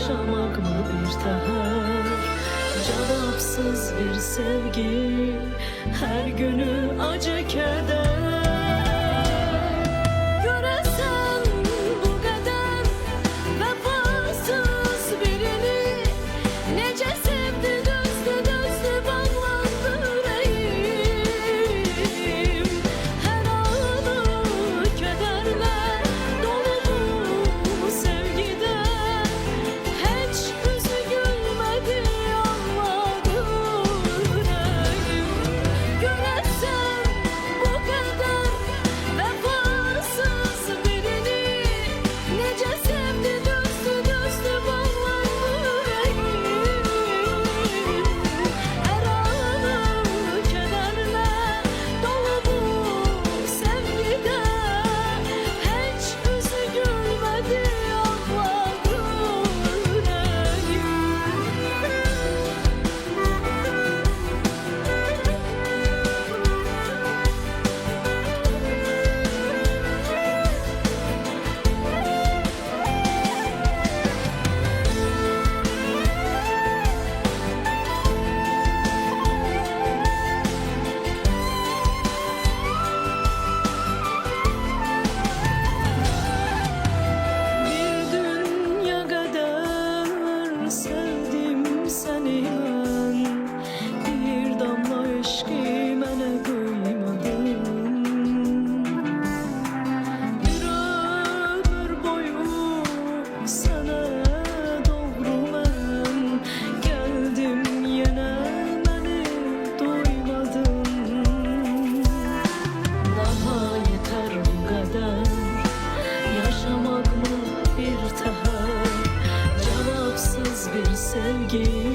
yaşamak mı bir teher? Cevapsız bir sevgi, her günü acı keder. Göresen bu kadar vefasız birini, nece sevdi dözdü dözdü bağlandı yüreğim. Her anı kederle dolu bu sevgide, hiç yüzü gülmedi ağladı yüreğim. Göresen bu kadar vefasız birini, nece sevdi dözdü dözdü bağlandı yüreğim. Her anı kederle dolu bu sevgide, hiç yüzü gülmedi ağladı yüreğim. Bir dünya kadar sevdim seni ben, bir damla eşki mənə kıymadın. Bir ömür boyu sana doğru ben geldim, yine beni duymadın. Daha yeter bu kadar, yaşamak mı bir teher? Cevapsız bir sevgi,